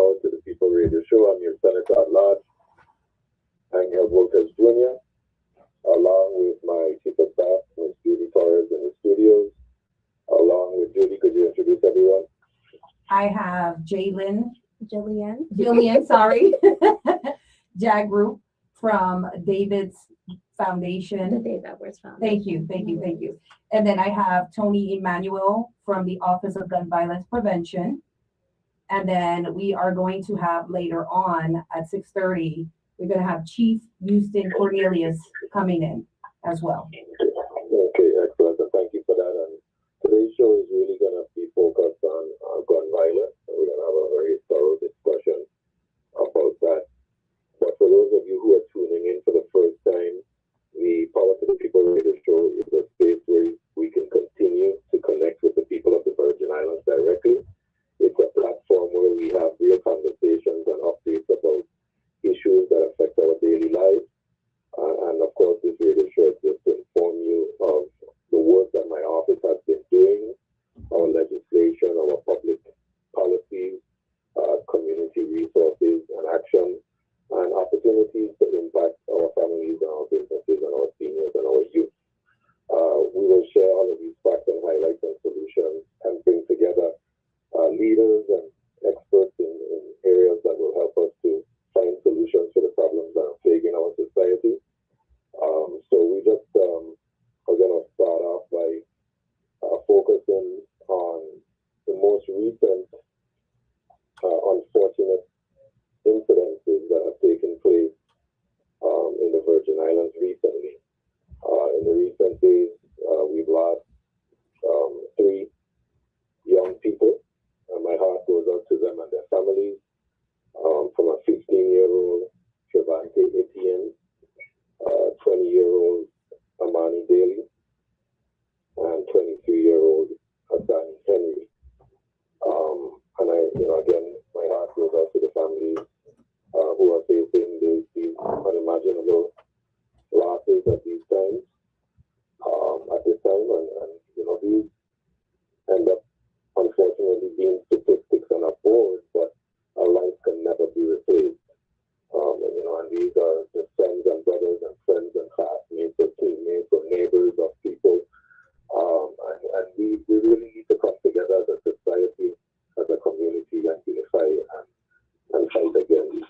Power to the People radio show. I'm your Senator at Large, Angel Bolques Jr., along with my Chief of Staff, Ms. Judy Torres in the studios. Along with Judy, could you introduce everyone? I have Jillian, sorry, Jagru from David's Foundation. The Dave Edwards Foundation. Thank you. And then I have Tony Emmanuel from the Office of Gun Violence Prevention. And then we are going to have later on at 6:30, we're going to have Chief Houston Cornelius coming in as well. Okay, excellent. And thank you for that. And today's show is really going to be focused on gun violence. And we're going to have a very thorough discussion about that. But for those of you who are tuning in for the first time, the Power to the People radio show is a space where we can continue to connect with the people of the Virgin Islands directly. It's a platform where we have real conversations and updates about issues that affect our daily lives. And of course, this radio show is just to inform you of the work that my office has been doing, our legislation, our public policies, community resources and actions, and opportunities to impact our families and our businesses and our seniors and our youth. We will share all of these facts and highlights and solutions and bring together leaders and experts in areas that will help us to find solutions to the problems that are plaguing our society. So we just are going to start off by focusing on the most recent unfortunate incidences that have taken place in the Virgin Islands recently. In the recent days, we've lost 3 young people, and my heart goes out to them and their families. From a 15-year-old Trevante Etienne, 20-year-old Amani Daly, and 23-year-old Hassan Henry. And again, my heart goes out to the families who are facing these unimaginable losses at these times. And these end up unfortunately being statistics on a board, but our lives can never be replaced. And these are just sons and brothers and friends and classmates or teammates or neighbors of people. And we really need to come together as a society, as a community, and unify and fight against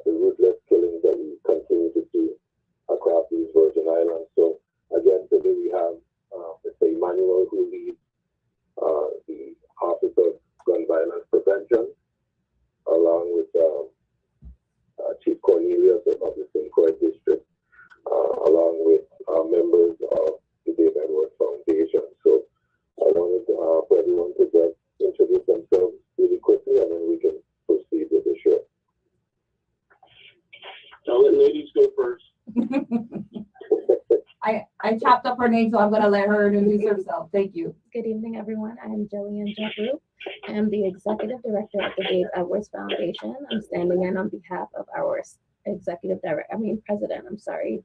the ruthless killings that we continue to see across these Virgin Islands. So again, today we have Mr. Emmanuel, who leads the Office of Gun Violence Prevention, along with Chief Cornelius of the St. Croix District, along with members of the Dave Edwards Foundation. So I wanted for everyone to just introduce themselves really quickly, and then we can proceed with the show. I'll let ladies go first. I chopped up her name, so I'm going to let her introduce herself. Thank you. Good evening, everyone. I am Jillian Jagru. I am the Executive Director of the Dave Edwards Foundation. I'm standing in on behalf of our President,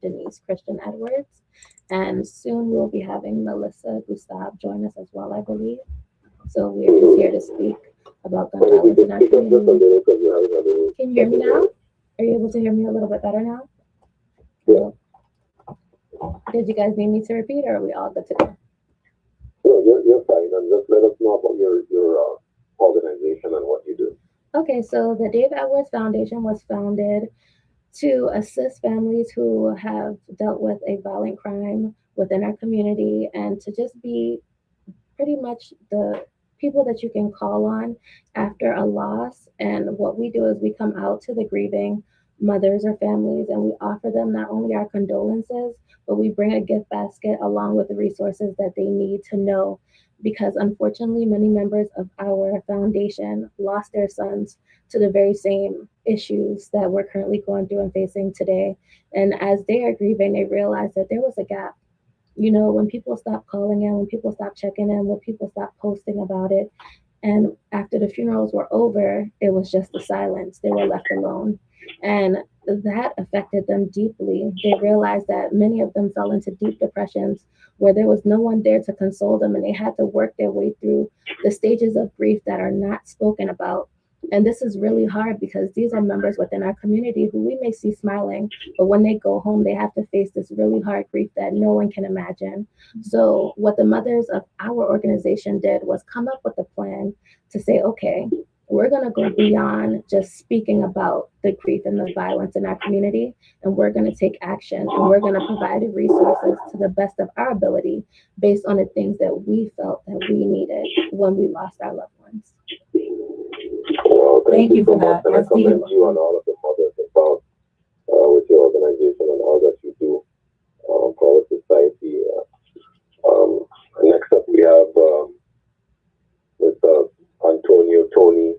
Denise Christian Edwards. And soon we'll be having Melissa Gustav join us as well, I believe. So we're just here to speak about gun violence in our community. Can you hear me now? Are you able to hear me a little bit better now? Yeah. Did you guys need me to repeat, or are we all good to go? No, you're fine. And just let us know about your organization and what you do. Okay, so the Dave Edwards Foundation was founded to assist families who have dealt with a violent crime within our community, and to just be pretty much the people that you can call on after a loss. And what we do is we come out to the grieving mothers or families, and we offer them not only our condolences, but we bring a gift basket along with the resources that they need to know, because unfortunately many members of our foundation lost their sons to the very same issues that we're currently going through and facing today. And as they are grieving, they realize that there was a gap. When people stop calling in, when people stop checking in, when people stop posting about it, and after the funerals were over, it was just the silence. They were left alone. And that affected them deeply. They realized that many of them fell into deep depressions where there was no one there to console them, and they had to work their way through the stages of grief that are not spoken about And this is really hard because these are members within our community who we may see smiling, but when they go home, they have to face this really hard grief that no one can imagine. So, what the mothers of our organization did was come up with a plan to say, okay, we're going to go beyond just speaking about the grief and the violence in our community, and we're going to take action and we're going to provide resources to the best of our ability based on the things that we felt that we needed when we lost our loved ones. Well, Thank you so for much, that. and I That's commend deep. you and all of the mothers involved with your organization and all that you do for our society. Next up, we have with Tony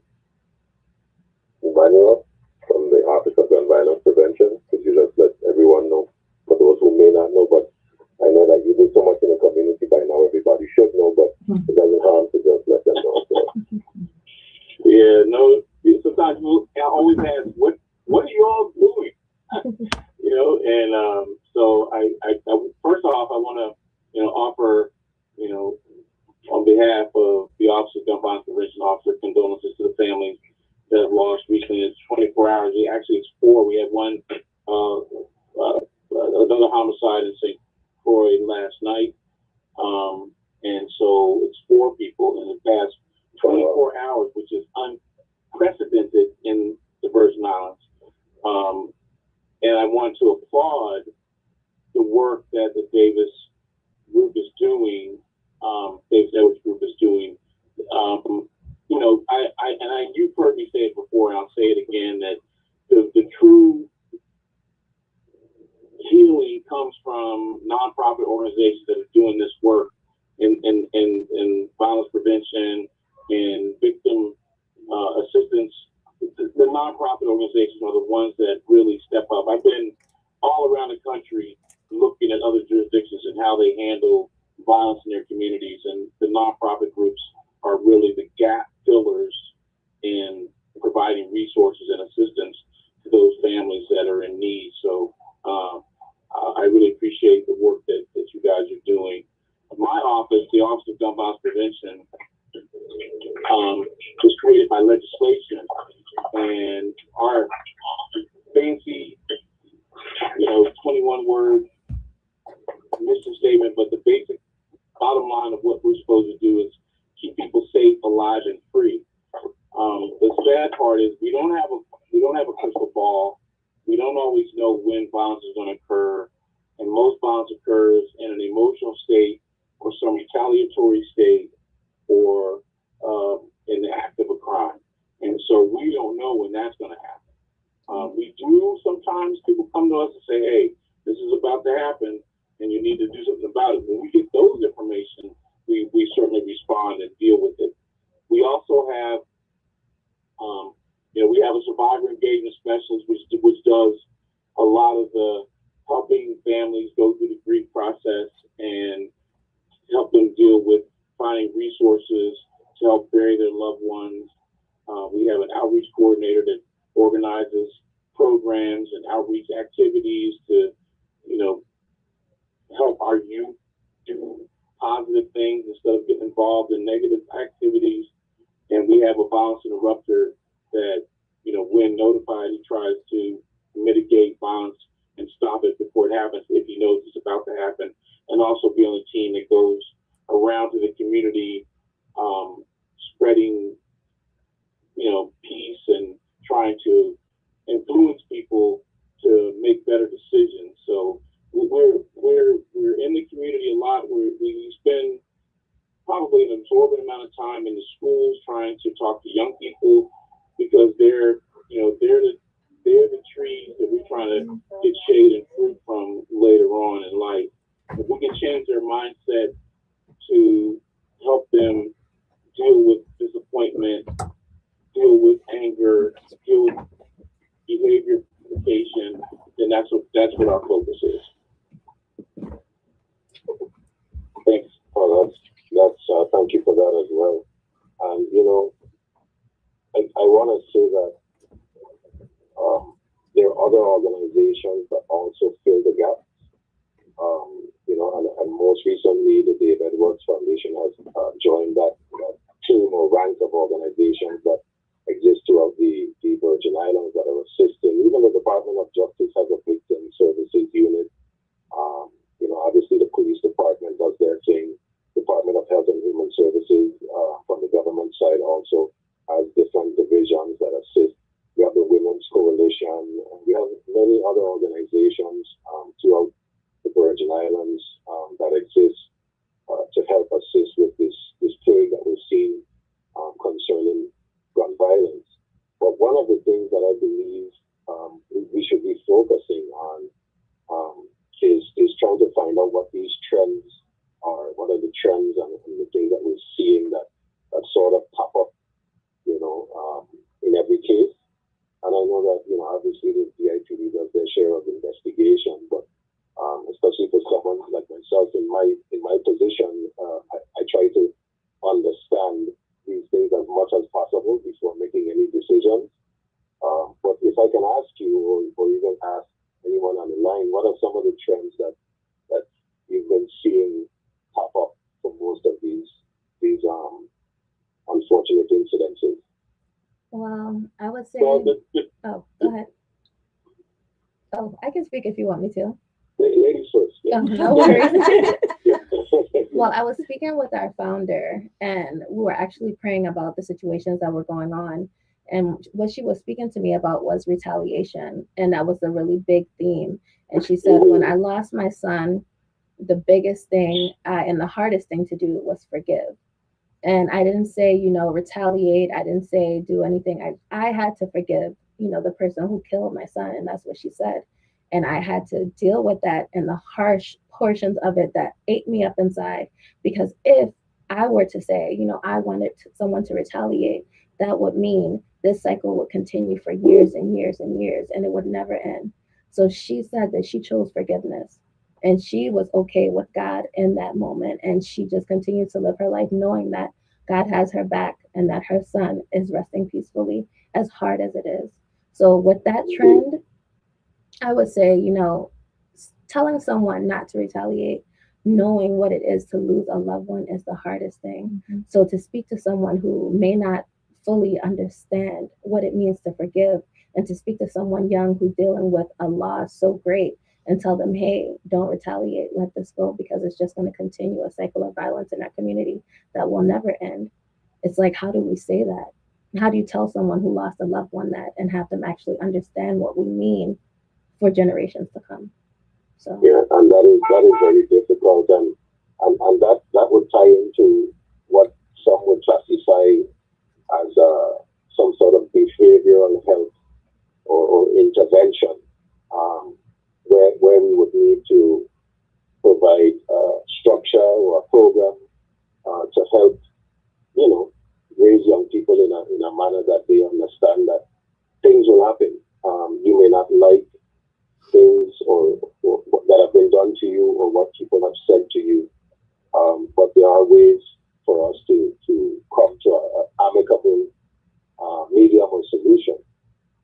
Emmanuel from the Office of Gun Violence Prevention. Could you just let everyone know, for those who may not know, but I know that you do so much in the community by now, everybody should know, but it doesn't harm to just let them know. So. Yeah, no, sometimes people always ask, what are you all doing? You know, and so I first off, I want to, offer, on behalf of the Office of Gun Violence Prevention Officer, condolences to the families that have lost recently. It's 24 hours. Actually, it's 4. We had one, another homicide in St. Croix last night. And so it's 4 people in the past 24 hours, which is unprecedented in the Virgin Islands. And I want to applaud the work that the Davis group is doing, Davis Edwards group is doing. You've heard me say it before, and I'll say it again, that the true healing comes from nonprofit organizations that are doing this work in violence prevention and victim assistance. The nonprofit organizations are the ones that really step up. I've been all around the country looking at other jurisdictions and how they handle violence in their communities, and the nonprofit groups are really the gap fillers in providing resources and assistance to those families that are in need. So I really appreciate the work that you guys are doing. My office, the Office of Gun Violence Prevention, was created by legislation, and our fancy, 21-word mission statement, but the basic bottom line of what we're supposed to do is keep people safe, alive, and free. The sad part is we don't have a crystal ball. We don't always know when violence is going to occur, and most violence occurs in an emotional state or some retaliatory state or in the act of a crime. And so we don't know when that's going to happen. We do sometimes, people come to us and say, hey, this is about to happen and you need to do something about it. When we get those information, we certainly respond and deal with it. We also have, we have a survivor engagement specialist, which does a lot of the helping families go through the grief process and help them deal with finding resources to help bury their loved ones. We have an outreach coordinator that organizes programs and outreach activities to, help our youth do positive things instead of getting involved in negative activities. And we have a violence interrupter that, when notified, he tries to mitigate violence and stop it before it happens if he knows it's about to happen. And also be on a team that goes around to the community, spreading, peace and trying to influence people to make better decisions. So we're in the community a lot. We spend probably an absorbent amount of time in the schools trying to talk to young people because they're the trees that we're trying to get shade and fruit from later on in life. If we can change their mindset to help them deal with disappointment, deal with anger, deal with behavior modification, then that's what our focus is. Thanks. Oh, that's thank you for that as well. And I want to say that there are other organizations that also fill the gaps. And most recently, the Dave Edwards Foundation has joined that team or rank of organizations that exist to Islands that are assisting. Even the Department of Justice has a victim services unit. Obviously the police department does their thing. Department of Health and Human Services from the government side also has different divisions that assist. We have the Women's Coalition, and we have many other organizations throughout the Virgin Islands that exist to help assist with this plague that we're seeing concerning gun violence. But one of the things that I believe we should be focusing on is trying to find out what these trends are. What are the trends and the things that we're seeing that sort of pop up, in every case. And I know that, obviously the DIPD does their share of investigation, but especially for someone like myself in my position, I try to understand these things as much as possible before making any decisions. But if I can ask you, or even ask anyone on the line, what are some of the trends that you've been seeing pop up for most of these unfortunate incidences? Well, I would say, Well, oh, go ahead. Oh, I can speak if you want me to. Ladies first. Oh, Yeah. no worries. Well, I was speaking with our founder, and we were actually praying about the situations that were going on. And what she was speaking to me about was retaliation. And that was a really big theme. And she said, when I lost my son, the biggest thing and the hardest thing to do was forgive. And I didn't say, retaliate. I didn't say do anything. I had to forgive, the person who killed my son. And that's what she said. And I had to deal with that and the harsh portions of it that ate me up inside. Because if I were to say, I wanted someone to retaliate, that would mean this cycle would continue for years and years and years, and it would never end. So she said that she chose forgiveness, and she was okay with God in that moment. And she just continued to live her life knowing that God has her back and that her son is resting peacefully, as hard as it is. So with that trend, I would say, telling someone not to retaliate, knowing what it is to lose a loved one is the hardest thing. Mm-hmm. So to speak to someone who may not fully understand what it means to forgive, and to speak to someone young who's dealing with a loss so great and tell them, hey, don't retaliate, let this go, because it's just going to continue a cycle of violence in our community that will never end. It's like, how do we say that? How do you tell someone who lost a loved one that and have them actually understand what we mean for generations to come? So yeah, and that is very difficult, and that would tie into what some would classify as some sort of behavioral health or intervention, where we would need to provide structure or a program to help, raise young people in a manner that they understand that things will happen. You may not like things or that have been done to you or what people have said to you, but there are ways for us to come to an amicable medium or solution.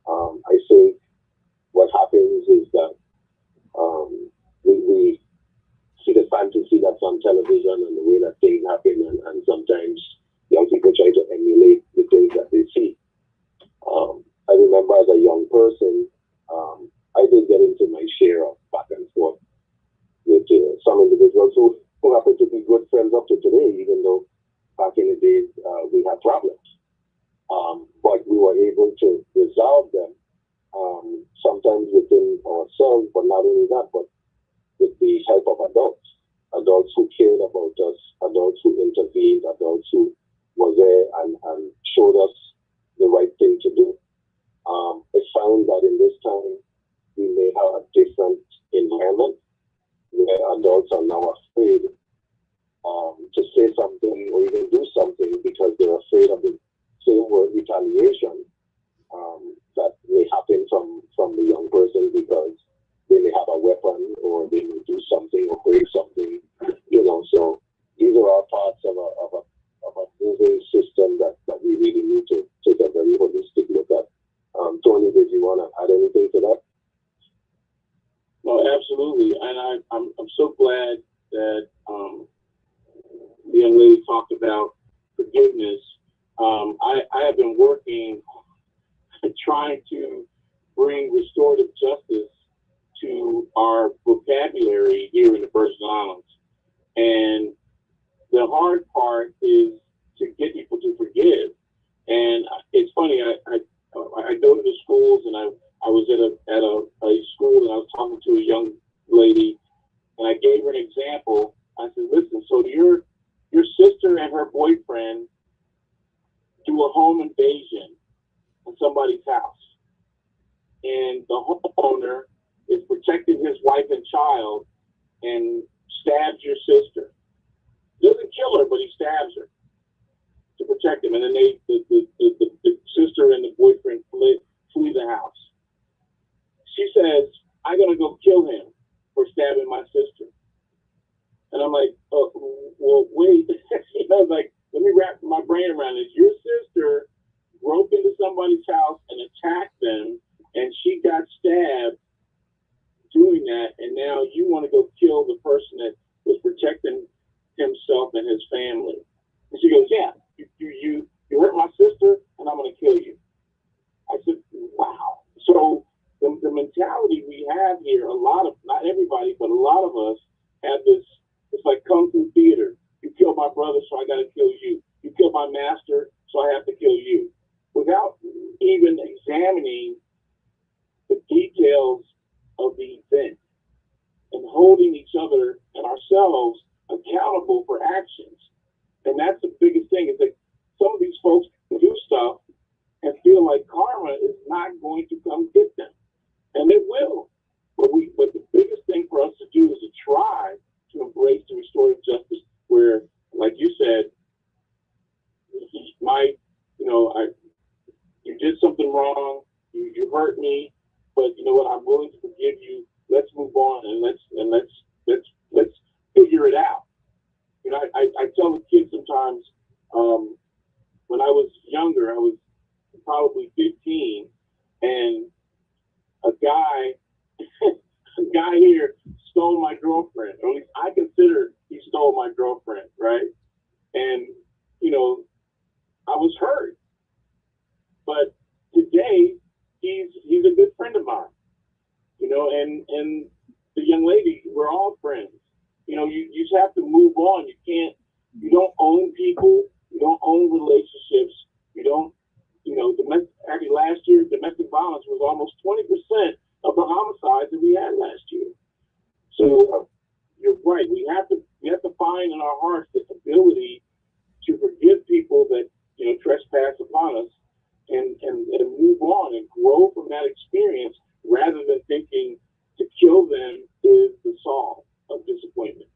I think what happens is that we see the fantasy that's on television and the way that things happen, and sometimes young people try to emulate the things that they see. I remember as a young person, I did get into my share of back and forth with some individuals who happen to be good friends up to today, even though back in the days we had problems. But we were able to resolve them, sometimes within ourselves, but not only that, but with the help of adults who cared about us, adults who intervened, adults who were there and showed us the right thing to do. I found that in this time, we may have a different environment where adults are now afraid to say something or even do something because they're afraid of the same word retaliation that may happen from the young person, because they may have a weapon or they may do something or break something, So these are all parts of a moving system that we really need to take a very holistic look at. Tony, did you want to add anything to that? No, absolutely, and I'm so glad that the young lady talked about forgiveness. I have been working, trying to bring restorative justice to our vocabulary here in the Virgin Islands. And the hard part is to get people to forgive. And it's funny, I go to the schools, and I was at a school, and I was talking to a young lady, and I gave her an example. I said, listen, so your sister and her boyfriend do a home invasion in somebody's house, and the homeowner is protecting his wife and child and stabs your sister. Doesn't kill her, but he stabs her to protect him. And then the sister and the boyfriend flee the house. She says, I'm going to go kill him for stabbing my sister. And I'm like, oh, well, wait. Like, let me wrap my brain around this. Your sister broke into somebody's house and attacked them, and she got stabbed doing that, and now you want to go kill the person that was protecting himself and his family. And she goes, yeah, you hurt my sister, and I'm going to kill you. I said, wow. So the mentality we have here, a lot of, not everybody, but a lot of us have this, it's like kung fu theater. You killed my brother, so I got to kill you. You killed my master, so I have to kill you. Without even examining the details of the event and holding each other and ourselves accountable for actions. And that's the biggest thing, is that some of these folks do stuff and feel like karma is not going to come get them. And it will. But the biggest thing for us to do is to try to embrace the restorative justice where, like you said, you did something wrong, you hurt me, but you know what, I'm willing to forgive you. Let's move on, and let's figure it out. You know, I tell the kids sometimes, when I was younger, I was probably 15, and a guy here stole my girlfriend, or at least I consider he stole my girlfriend, right? And, you know, I was hurt. But today, he's a good friend of mine, you know, and the young lady, we're all friends. You know, you just have to move on. You don't own people, you don't own relationships, you don't, you know, actually last year, domestic violence was almost 20% of the homicides that we had last year. So you're right, we have to find in our hearts this ability to forgive people that, you know, trespass upon us, and move on and grow from that experience, rather than thinking to kill them is the solve of disappointment.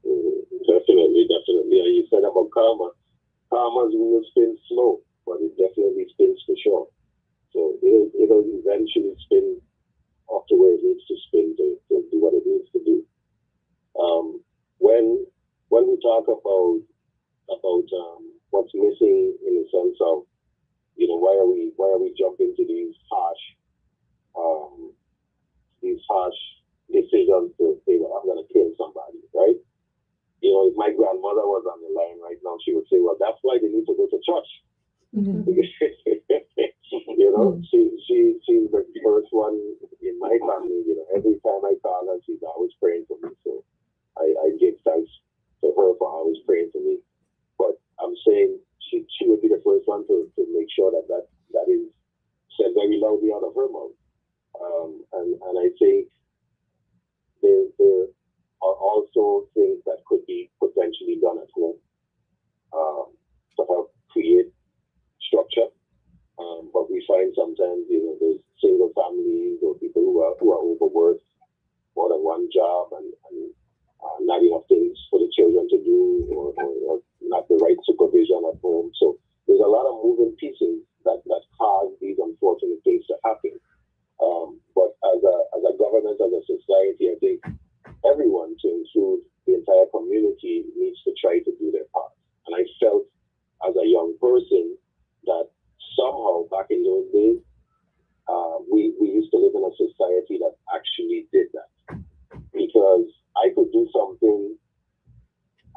Definitely. And you said about karma. Karma's wheel spins slow, but it definitely spins for sure. So it'll eventually spin off to where it needs to spin to do what it needs to do. When we talk about what's missing in the sense of, you know, why are we jumping to these harsh decisions to say, well, I'm going to kill somebody, right? You know, if my grandmother was on the line right now, she would say, well, that's why they need to go to church. Mhm. You know, she's the first one in my family. You know, every time I call her, she's always praying for me. So I give thanks to her for always praying for me. But I'm saying she would be the first one to make sure that is said very loudly out of her mouth. And I think there are also things that could be potentially done at home to help create structure. But we find sometimes, you know, there's single families or people who are overworked, more than one job, and not enough things for the children to do, or not the right supervision at home. So there's a lot of moving pieces that cause these unfortunate things to happen. But as a government, as a society, I think everyone, to include the entire community, needs to try to do their part. And I felt as a young person that somehow back in those days, we used to live in a society that actually did that. Because I could do something,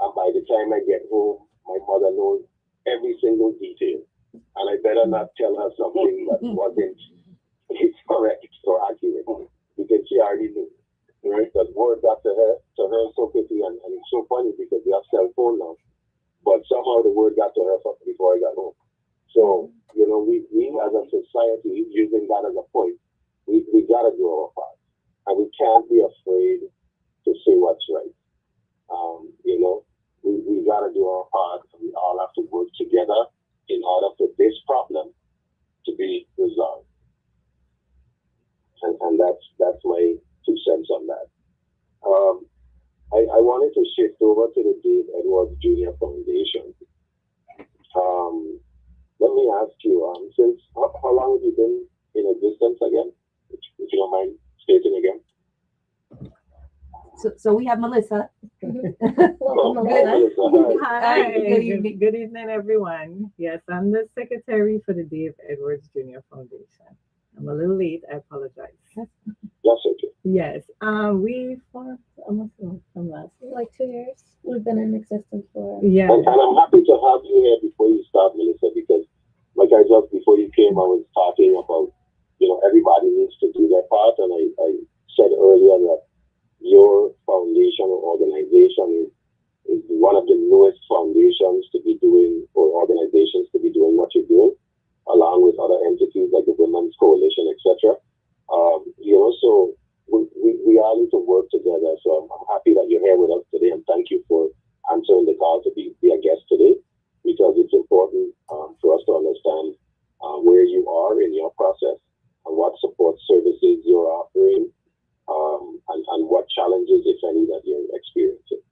and by the time I get home, my mother knows every single detail. and I better not tell her something that wasn't correct or accurate because she already knew. Right? Because word got to her so quickly, and it's so funny because we have cell phone now, but somehow the word got to her before I got home. So, we as a society, using that as a point, we got to do our part. And we can't be afraid to say what's right. We got to do our part. And we all have to work together in order for this problem to be resolved. And that's my 2 cents on that. I wanted to shift over to the Dave Edwards Jr. Foundation. Let me ask you, since how long have you been in existence again? If you don't mind stating again. So we have Melissa. Welcome, Melissa. Hi, Good evening. good evening, everyone. Yes, I'm the secretary for the Dave Edwards Jr. Foundation. I'm a little late. I apologize. That's okay. Yes, we formed almost from last year. Like 2 years. We've been in existence for. Yeah, And I'm happy to have you here before you start, Melissa, because before you came, I was talking about, everybody needs to do their part. And I said earlier that your foundation or organization is one of the newest foundations to be doing, or organizations to be doing what you're doing, along with other entities like the Women's Coalition, etc. So we all need to work together. So I'm happy that you're here with us today, and thank you for answering the call to be a guest today, because it's important for us to understand where you are in your process and what support services you're offering, and what challenges, if any, that you're experiencing.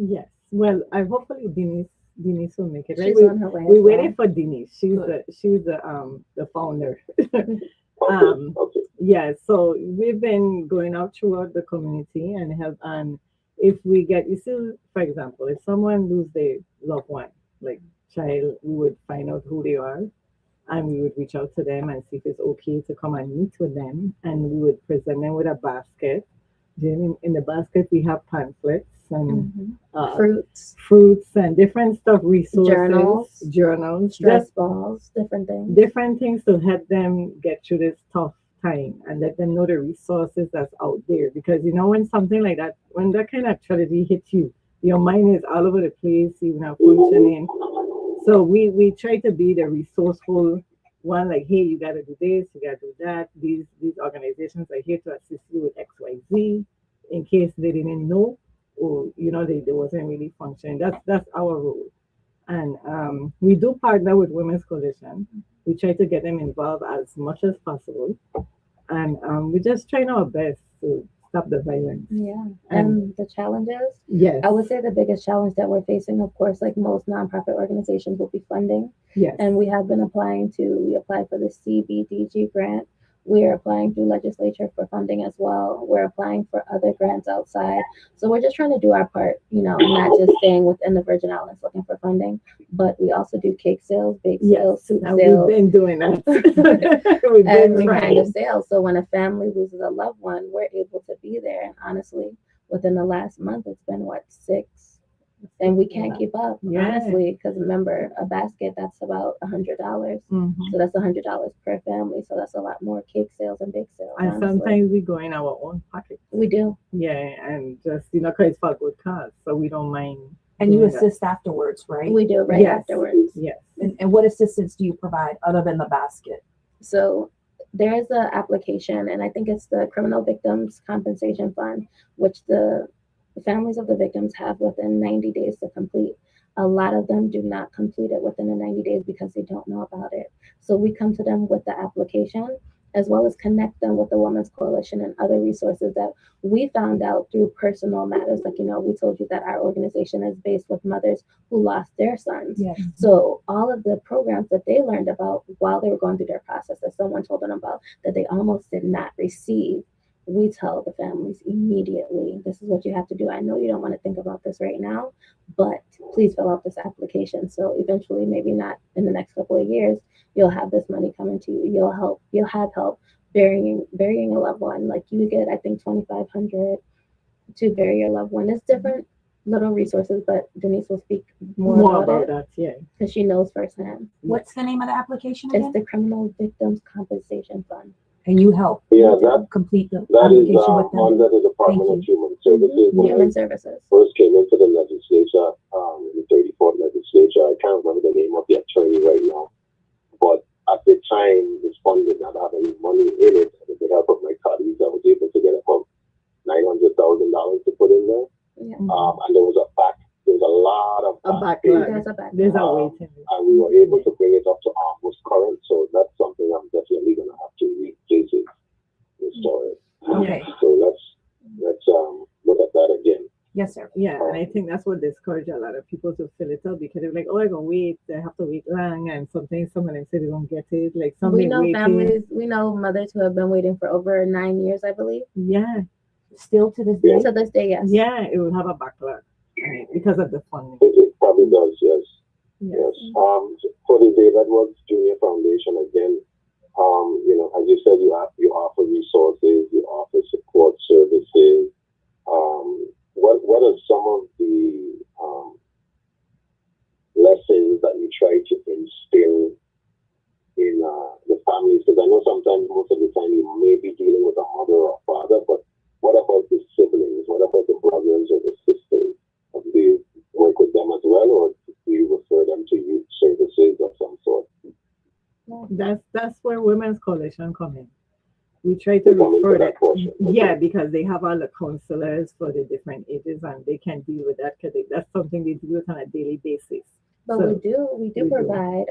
yes. Well, I hopefully Denise will make it. She's Right? on her way. We waited for Denise. She's the founder. Okay. Yeah, so we've been going out throughout the community and help. And if we get, for example, if someone lose their loved one, like child, we would find out who they are, and we would reach out to them and see if it's okay to come and meet with them, and we would present them with a basket. Then in the basket we have pamphlets and fruits and different stuff, resources, journals, stress balls, different things. Different things to help them get through this tough time and let them know the resources that's out there. Because when something like that, when that kind of tragedy hits you, your mind is all over the place, you're not functioning. So we try to be the resourceful one, like, hey, you gotta do this, you gotta do that. These organizations are here to assist you with XYZ in case they didn't know, or they wasn't really functioning. That's our role. And we do partner with Women's Coalition. We try to get them involved as much as possible. And we're just trying our best to stop the violence. Yeah. And the challenges? Yes. I would say the biggest challenge that we're facing, of course, like most nonprofit organizations, will be funding. Yes. And we have been we applied for the CBDG grant. We're applying through legislature for funding as well. We're applying for other grants outside. So we're just trying to do our part, not just staying within the Virgin Islands looking for funding, but we also do cake sales, bake sales, soup sales. We've been doing that. Every kind of sales. So when a family loses a loved one, we're able to be there. And honestly, within the last month, it's been 6, and we can't keep up, honestly, because remember, a basket, that's about $100. So that's $100 per family. So that's a lot more cake sales and bake sales. And sometimes we go in our own pocket. We do. Yeah, and just because it's for a good cause, so we don't mind. And you assist afterwards, right? We do afterwards. Yes. And what assistance do you provide other than the basket? So there's an application, and I think it's the Criminal Victims Compensation Fund, which the families of the victims have within 90 days to complete. A lot of them do not complete it within the 90 days because they don't know about it. So we come to them with the application, as well as connect them with the Women's Coalition and other resources that we found out through personal matters. Like, we told you that our organization is based with mothers who lost their sons. Yes. So all of the programs that they learned about while they were going through their process, that someone told them about, that they almost did not receive, we tell the families immediately, this is what you have to do. I know you don't want to think about this right now, but please fill out this application. So eventually, maybe not in the next couple of years, you'll have this money coming to you. You'll have help burying a loved one. Like, you get, I think, $2,500 to bury your loved one. It's different little resources, but Denise will speak more More about about it that, yeah. because she knows firsthand. What's the name of the application It's again? the Criminal Victims Compensation Fund. And you help Yeah, that complete the that is application with them. under the Department Thank of Human Services. When I Human Services. first came into the legislature, the 34th legislature, I can't remember the name of the attorney right now, but at the time, this fund did not have any money in it. With the help of my colleagues, I was able to get about $900,000 to put in there. Yeah. And there was there's a lot of backlog. There's a backlog. There's a waiting list. and we were able to bring it up to almost current. So that's something I'm definitely going to have to revisit the story. Okay. So let's look at that again. Yes, sir. Yeah, and I think that's what discourages a lot of people to fill it out because they're like, oh, I can wait. I have to wait long, and sometimes some of them say they don't get it. Like some We they know waiting. families, we know mothers who have been waiting for over 9 years, I believe. Yeah, Still to this day. To this day, yes. yeah, it will have a backlog because of the funding. It probably does, yes. Yes. Yes. For the Dave Edwards Junior Foundation again, as you said, you offer resources, you offer support services. What are some of the lessons that you try to instill in the families? Because I know sometimes, most of the time, you may be dealing with a mother or a father, but what about the siblings? What about the brothers or the sisters? Do you work with them as well, or do you refer them to youth services of some sort? That's where Women's Coalition come in. We try to They come into refer that portion. yeah, because they have all the counselors for the different ages and they can deal with that because that's something they deal with on a daily basis. But So, we do provide,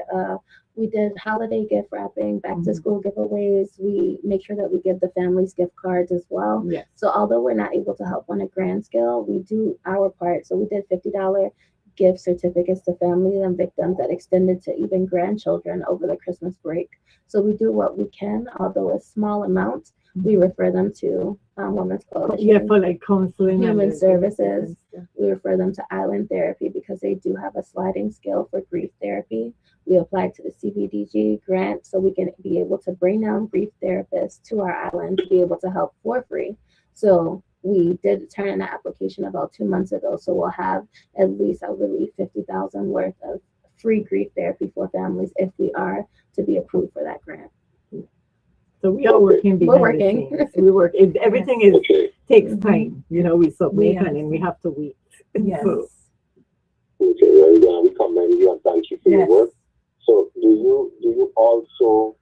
we did holiday gift wrapping, back to Mhm. school giveaways. We make sure that we give the families gift cards as well. yes. So although we're not able to help on a grand scale, we do our part. So we did $50 gift certificates to families and victims that extended to even grandchildren over the Christmas break. So we do what we can, although a small amount. We refer them to Women's Coalition. Yeah, for like counseling. Human and services. Yeah. We refer them to Island Therapy because they do have a sliding scale for grief therapy. We applied to the CBDG grant so we can be able to bring down grief therapists to our island to be able to help for free. So we did turn in an application about 2 months ago. So we'll have at least, I believe, 50,000 worth of free grief therapy for families if we are to be approved for that grant. So we are working We're behind working. the scenes. We work. Everything is Okay. takes Mhm. time. We submit Yeah. and then we have to wait. Yes. So, Okay, well, we commend you and thank you for your Yes. work. So do you also,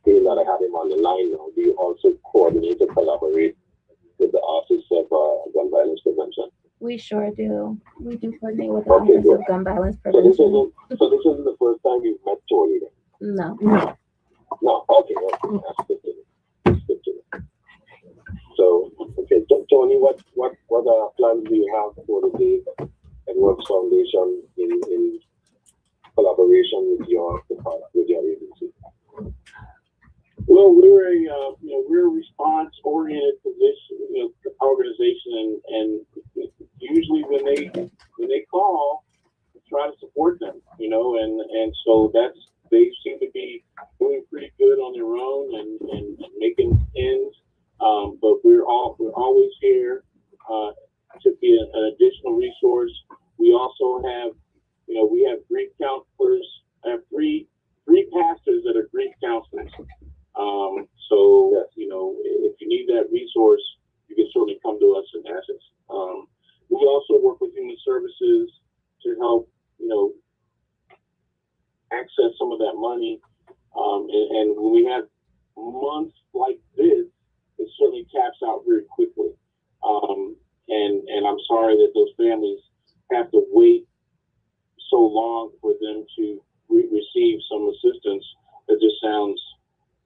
being that I have him on the line now, do you also coordinate or collaborate with the Office of Gun Violence Prevention? We sure do. We do coordinate with the Okay, Office good. of Gun Violence So this Prevention. isn't the first time you've met Tony then? No. no. No, okay, that's good to know. That's good to know. So, okay, Tony, what plans do you have for the Dave Edwards Foundation in collaboration with your agency? Well, we're a response-oriented position, organization, and usually when they call, we try to support them, and so they seem to be doing pretty good on their own and making ends. But we're always here to be an additional resource. We also have, we have grief counselors. I have three pastors that are grief counselors. So if you need that resource, you can certainly come to us and ask us. We also work with human services to help, access some of that money. And when we have months like this, it certainly taps out very quickly. And I'm sorry that those families have to wait so long for them to receive some assistance. It just sounds,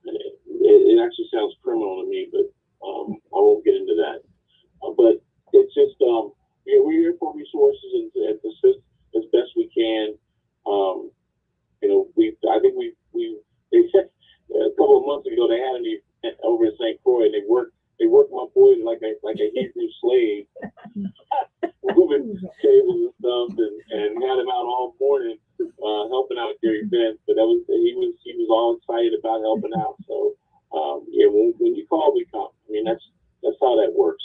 it actually sounds criminal to me, but I won't get into that. But it's just, we're here for resources and to assist as best we can. I think they said a couple of months ago they had an event over in St. Croix. They worked my boys like a Hebrew slave, moving tables and stuff, and had him out all morning helping out at their event. But he was all excited about helping out. So when you call, we come. I mean that's how that works.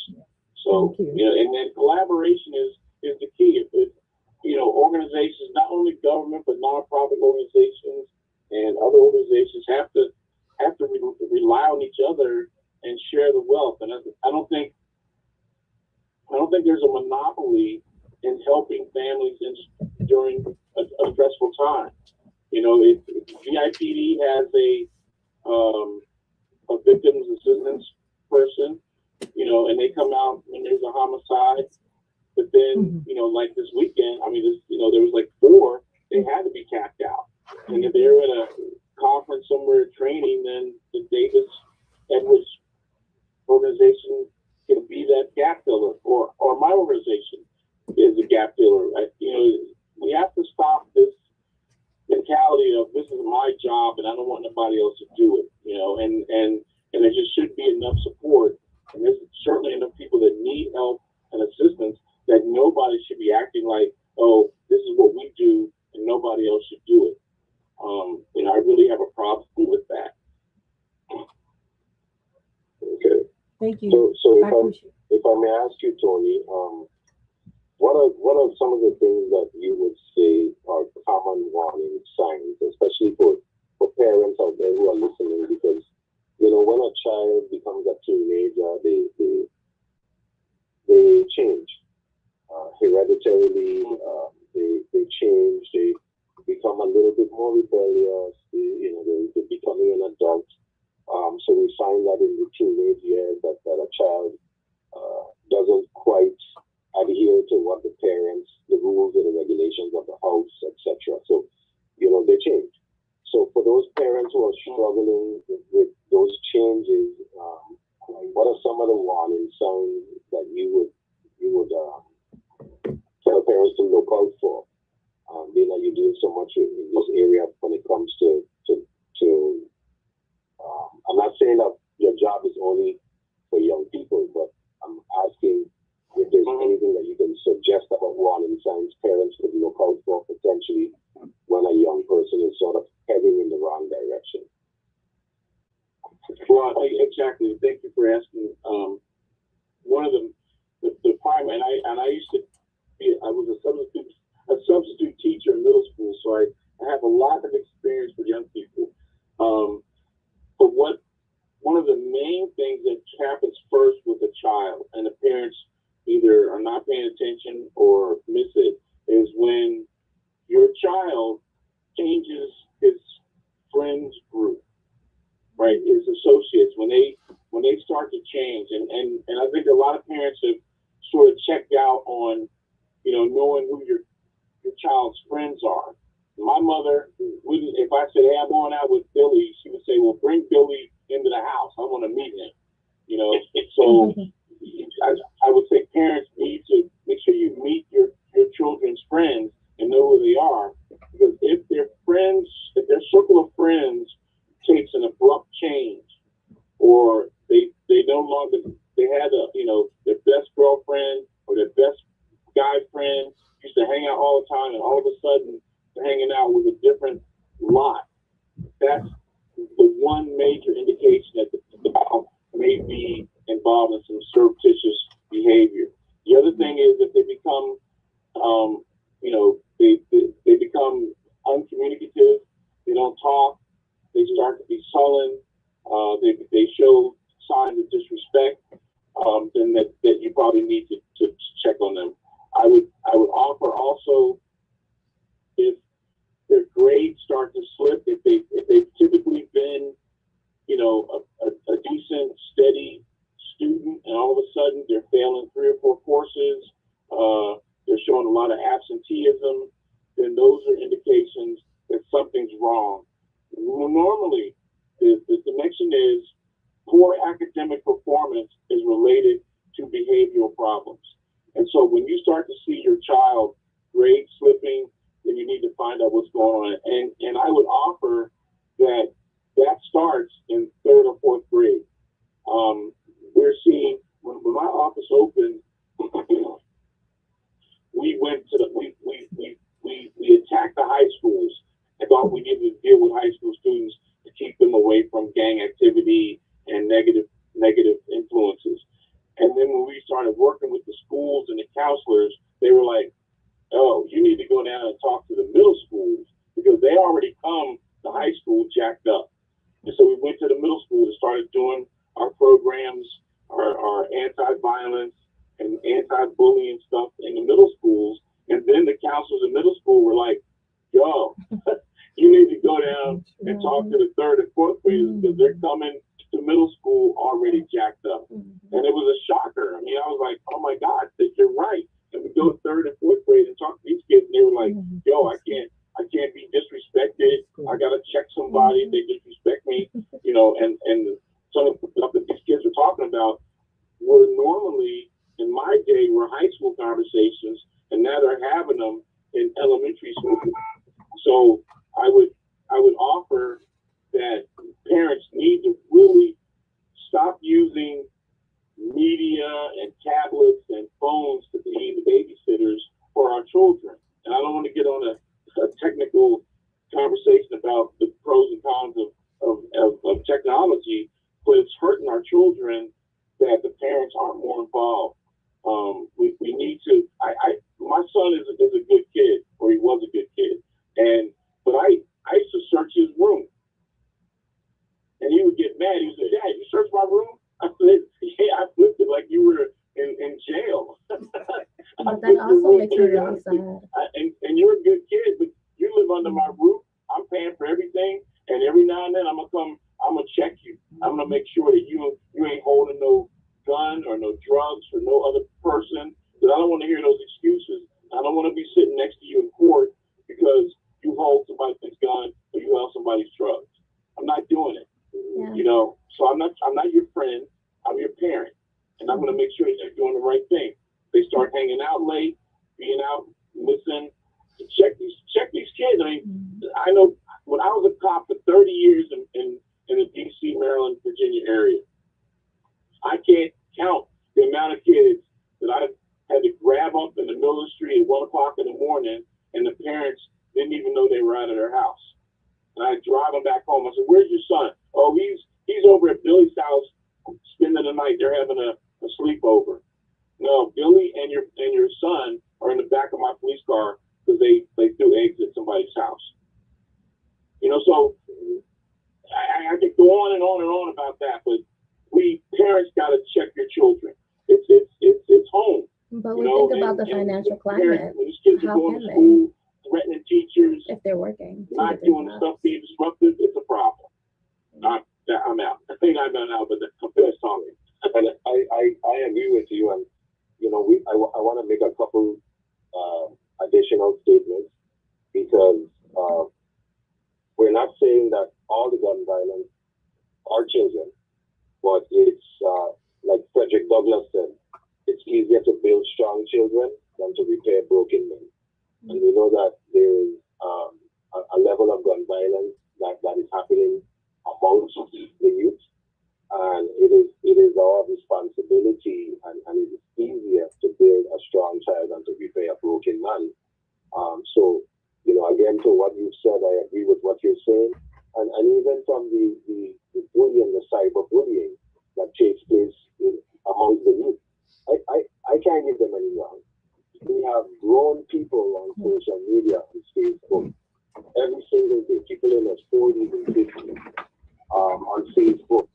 So So, Thank you. and then collaboration is the key. If, organizations, not only government, but nonprofit organizations and other organizations have to rely on each other and share the wealth. And I don't think there's a monopoly in helping families during a stressful time. VIPD has a victims assistance person, and they come out when there's a homicide. But then, like this weekend, there was like 4, they had to be capped out. And if they're at a conference somewhere training, then the Davis Edwards organization can be that gap filler, or my organization is a gap filler. We have to stop this mentality of this is my job and I don't want nobody else to do it, and there just should be enough support. And there's certainly enough people that need help and assistance that nobody should be acting like, oh, this is what we do and nobody else should do it. I really have a problem with that. Okay. Thank you. So I appreciate if I may ask you, Tony, what are some of the things that you would say are common warning signs, especially for parents out there who are listening? Because when a child becomes a teenager, they change hereditarily. They change. They become a little bit more rebellious. They're becoming an adult. So we find that in the teenage years that a child doesn't quite adhere to what the parents, the rules and the regulations of the house, etc. So, they change. So for those parents who are struggling with those changes, what are some of the warning signs that you would tell parents to look out for? Being that you're doing so much in this area when it comes to I'm not saying that your job is only for young people, but I'm asking if there's anything that you can suggest about warning signs parents could look out for potentially when a young person is sort of heading in the wrong direction. Well, exactly. Thank you for asking. One of the primary, and I used to be, I was a substitute teacher in middle school, so I have a lot of experience with young people. But one of the main things that happens first with a child, and the parents either are not paying attention or miss it, is when your child changes his friends group, right? His associates, when they start to change, and I think a lot of parents have sort of checked out on, knowing who your child's friends are. My mother wouldn't, if I said, hey, I'm going out with Billy, she would say, well, bring Billy into the house. I want to meet him. So I would say parents need to make sure you meet your children's friends and know who they are. Because if their circle of friends takes an abrupt change, or they no longer, they had their best girlfriend or their best guy friend used to hang out all the time, and all of a sudden they're hanging out with a different lot. That's the one major indication that the child may be involved in some surreptitious behavior. The other thing is that they become, they become uncommunicative. They don't talk. They start to be sullen. They show signs of disrespect. Then that you probably need to check on them. I would offer also, if their grades start to slip, if they've typically been, a decent, steady student, and all of a sudden they're failing 3 or 4 courses, they're showing a lot of absenteeism, then those are indications that something's wrong. Normally, the connection is poor academic performance is related to behavioral problems. And so when you start to see your child grade slipping, then you need to find out what's going on. And I would offer that starts in 3rd or 4th grade. We're seeing, when my office opened, we went to we attacked the high schools. I thought we needed to deal with high school students to keep them away from gang activity and negative influences. And then when we started working with the schools and the counselors, they were like, oh, you need to go down and talk to the middle schools because they already come to high school jacked up. And so we went to the middle school and started doing our programs, our anti-violence and anti-bullying stuff in the middle schools. And then the counselors in middle school were like, yo, you need to go down and talk to the third and fourth graders because they're coming to middle school already jacked up. And it was a shocker. I mean, I was like, oh my God, you're right. And we go third and fourth grade and talk to these kids, and they were like, yo, I can't be disrespected. I gotta check somebody if they disrespect me, you know, and some of the stuff that these kids were talking about were normally in my day were high school conversations, and now they're having them in elementary school. So I would offer that parents need to really stop using media and tablets and phones to be the babysitters for our children. And I don't want to get on a technical conversation about the pros and cons of technology, but it's hurting our children that the parents aren't more involved. We need to. My son is a good kid, or he was a good kid, but I used to search his room, and he would get mad. He would say, "Dad, you searched my room?" I said, "Yeah, I flipped it like you were in jail." But that also makes me really sad. And you're a good kid, but you live under my roof. I'm paying for everything, and every now and then I'm gonna check you. I'm gonna make sure that you ain't holding no gun or no drugs or no other person. Because I don't want to hear those excuses. I don't want to be sitting next to you in court because you hold somebody's gun or you held somebody's drugs. I'm not doing it. Yeah. You know, so I'm not your friend. I'm your parent, and I'm going to make sure that you're doing the right thing. They start hanging out late, being out, listen, check these kids. I mean, I know when I was a cop for 30 years in the D.C., Maryland, Virginia area, I can't count the amount of kids that I had to grab up in the middle of the street at 1 o'clock in the morning, and the parents didn't even know they were out of their house. And I drive them back home. I said, "Where's your son?" "Oh, he's over at Billy's house spending the night. They're having a sleepover." "No, Billy and your son are in the back of my police car because they threw eggs at somebody's house." You know, so I could go on and on and on about that, but we parents got to check your children. It's home. But we think about the financial climate. When these kids are going to school, threatening teachers, if they're working, not doing the stuff being disruptive, it's a problem. I'm out. I think I'm out, but that's talking. And I agree with you. And, you know, I want to make a couple additional statements because we're not saying that all the gun violence are children, but it's like Frederick Douglass said, it's easier to build strong children than to repair broken men. And we know that there is a level of gun violence that is happening amongst the youth, and it is our responsibility, and it is easier to build a strong child than to repair a broken man. So, you know, again, to what you said, I agree with what you're saying, and even from the bullying, the cyberbullying that takes place amongst the youth, I can't give them any wrong. We have grown people on social media, on Facebook, every single day, people in their 40s and 50s on Facebook,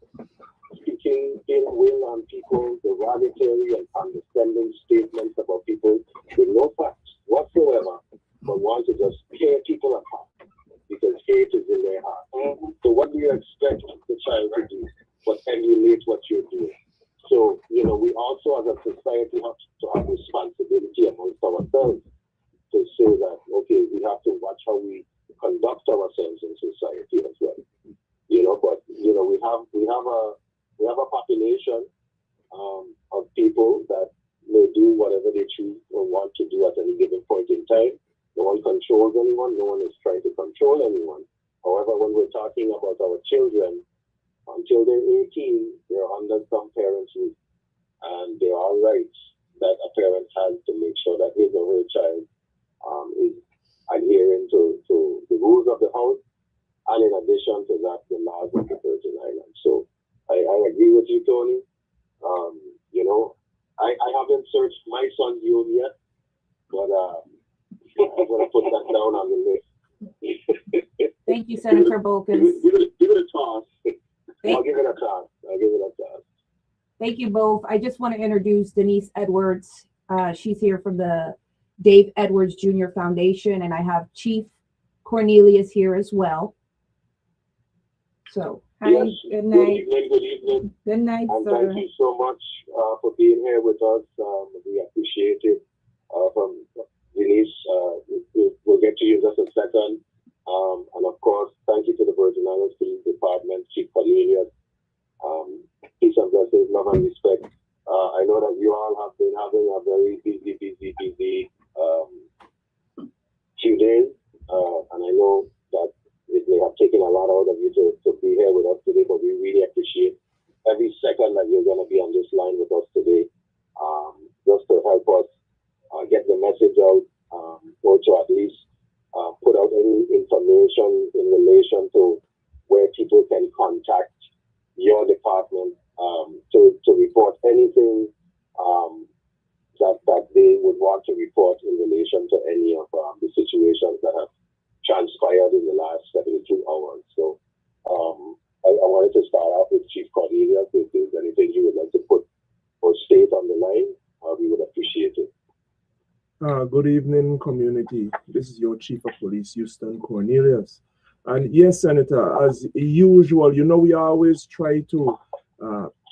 speaking ill will on people, derogatory and condescending statements about people with no facts whatsoever, but want to just tear people apart because hate is in their heart. So what do you expect the child to do but emulate what you're doing? So, you know, we also as a society have to have responsibility amongst ourselves to say that, okay, we have to watch how we conduct ourselves in society as well. You know, but, you know, we have a population of people that may do whatever they choose or want to do at any given point in time. No one controls anyone. No one is trying to control anyone. However, when we're talking about our children, until they're 18, they're under some parents' roof. And there are rights that a parent has to make sure that his or her child is adhering to the rules of the house, and in addition to that, the laws of the Virgin Islands. So I agree with you, Tony. You know, I haven't searched my son's home yet, but I'm gonna put that down on the list. Thank you, Senator Bolques. Give it a toss. Thank- I'll give it a toss. Thank you both. I just want to introduce Denise Edwards. She's here from the Dave Edwards Jr. Foundation, and I have Chief Cornelius here as well. So, Hi, Yes. good night. Good evening. Good night, And sir. thank you so much for being here with us. We appreciate it. From Denise, we'll get to you in just a second. And of course, thank you to the Virgin Islands Police Department, Chief Cornelius. Peace and blessings, love and respect. I know that you all have been having a very busy few days. And I know that it may have taken a lot out of you to be here with us today, but we really appreciate every second that you're going to be on this line with us today, just to help us get the message out, or to at least put out any information in relation to where people can contact your department to report anything that they would want to report in relation to any of the situations that have transpired in the last 72 hours. So I wanted to start off with Chief Cornelius. If there's anything you would like to put or state on the line, we would appreciate it. Good evening, community. This is your Chief of Police, Houston Cornelius. And yes, Senator, as usual, you know, we always try to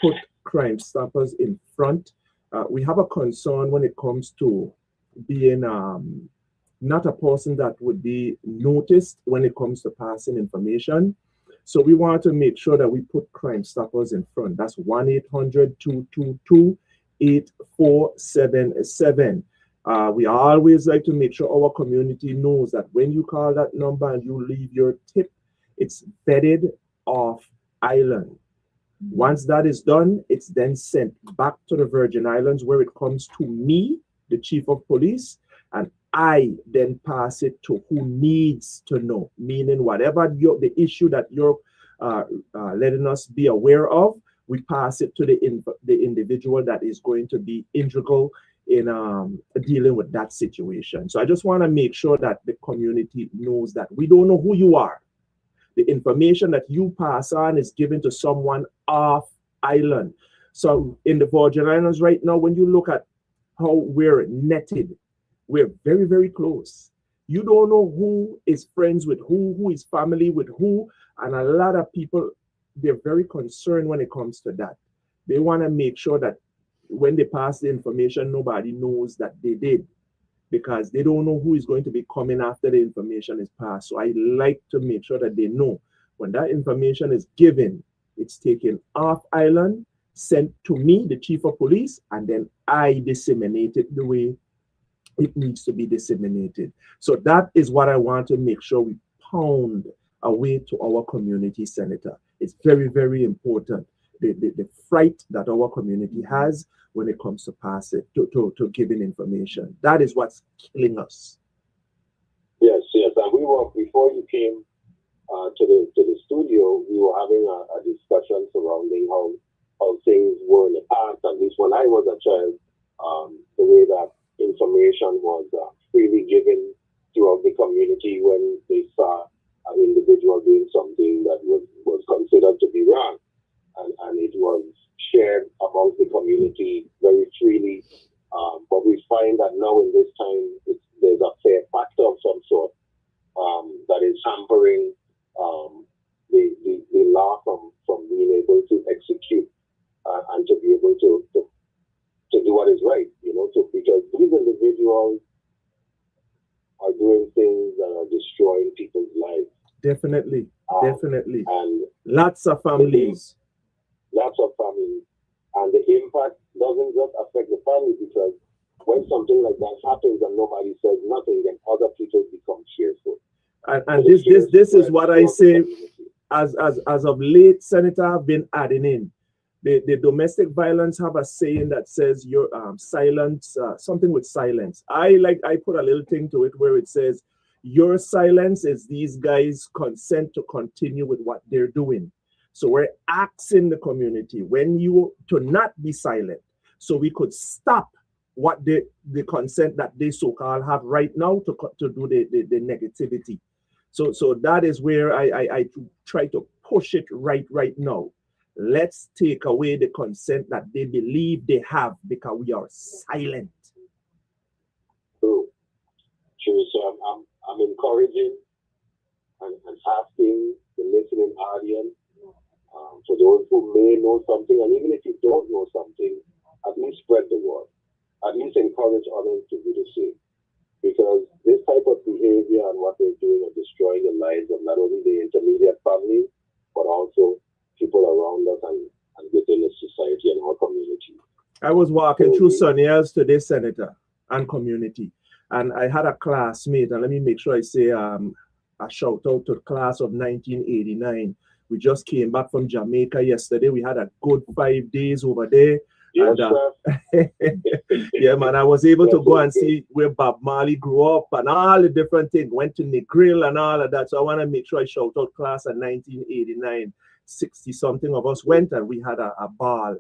put Crime Stoppers in front. We have a concern when it comes to being not a person that would be noticed when it comes to passing information. So we want to make sure that we put Crime Stoppers in front. That's 1-800-222-8477. We always like to make sure our community knows that when you call that number and you leave your tip, it's vetted off island. Once that is done, it's then sent back to the Virgin Islands, where it comes to me, the Chief of Police, and I then pass it to who needs to know, meaning whatever the issue that you're letting us be aware of, we pass it to the individual that is going to be integral in dealing with that situation. So I just want to make sure that the community knows that we don't know who you are. The information that you pass on is given to someone off island. So in the Virgin Islands right now, when you look at how we're netted, we're very, very close. You don't know who is friends with who is family with who, and a lot of people, they're very concerned when it comes to that. They want to make sure that when they pass the information, nobody knows that they did, because they don't know who is going to be coming after the information is passed. So I like to make sure that they know when that information is given, it's taken off island, sent to me, the Chief of Police, and then I disseminate it the way it needs to be disseminated. So that is what I want to make sure we pound away to our community, Senator. It's very, very important. The fright that our community has when it comes to pass it, to giving information. That is what's killing us. Yes. And we were, before you came to the studio, we were having a discussion surrounding how things were in the past. At least when I was a child, the way that information was freely given throughout the community when they saw an individual doing something that was considered to be wrong. And it was shared amongst the community very freely. But we find that now in this time, there's a fair factor of some sort that is hampering the law from being able to execute and to be able to do what is right, because these individuals are doing things that are destroying people's lives. Definitely. And lots of families. And the impact doesn't just affect the family, because when something like that happens and nobody says nothing, then other people become fearful. And this is what I say as of late, Senator, I've been adding in. The domestic violence have a saying that says your silence, something with silence. I put a little thing to it where it says your silence is these guys' consent to continue with what they're doing. So we're asking the community to not be silent. so we could stop what the consent that they so-called have right now to do the negativity. So that is where I try to push it right now. Let's take away the consent that they believe they have because we are silent. True. So I'm encouraging and asking the listening audience, for those who may know something, and even if you don't know something, at least spread the word. At least encourage others to do the same. Because this type of behavior and what they're doing are destroying the lives of not only the intermediate family, but also people around us and within the society and our community. I was walking through Sunny Hills today, Senator, and community. And I had a classmate, and let me make sure I say a shout out to the class of 1989. We just came back from Jamaica yesterday. We had a good 5 days over there. Yes, and, yeah, man, I was able to go and see where Bob Marley grew up and all the different things. Went to Negril and all of that. So I want to make sure I shout out class of 1989. 60-something of us went and we had a ball.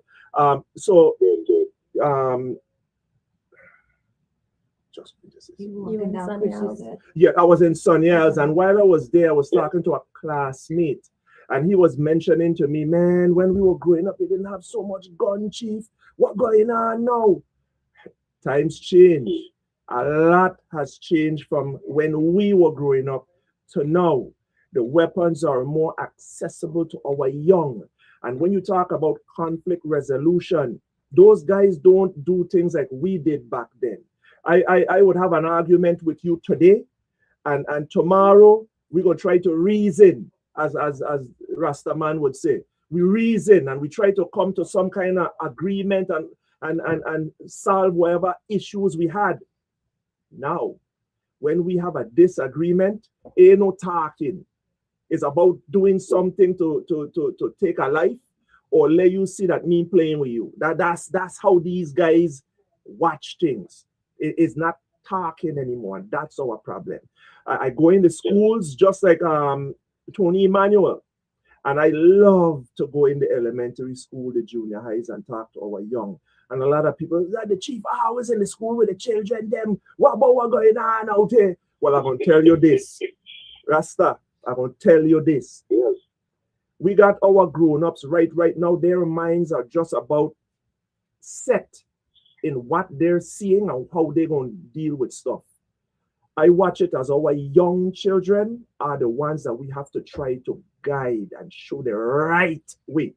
Yeah, I was in Sunny Hills, and while I was there, I was talking to a classmate, and he was mentioning to me, man, when we were growing up, we didn't have so much gun, chief. What going on now? Times change. A lot has changed from when we were growing up to now. The weapons are more accessible to our young. And when you talk about conflict resolution, those guys don't do things like we did back then. I would have an argument with you today, and tomorrow we're going to try to reason, as Rastaman would say. We reason and we try to come to some kind of agreement and solve whatever issues we had. Now, when we have a disagreement, ain't no talking. It's about doing something to take a life or let you see that me playing with you. That's how these guys watch things. It's not talking anymore. That's our problem. I go in the schools just like Tony Emmanuel, and I love to go in the elementary school, the junior highs, and talk to our young. And a lot of people, that the chief, I was in the school with the children, them, what about what going on out here? Well, I'm going to tell you this, Rasta, I'm going to tell you this. Yes. We got our grown-ups right now. Their minds are just about set in what they're seeing and how they're going to deal with stuff. I watch it as our young children are the ones that we have to try to guide and show the right way.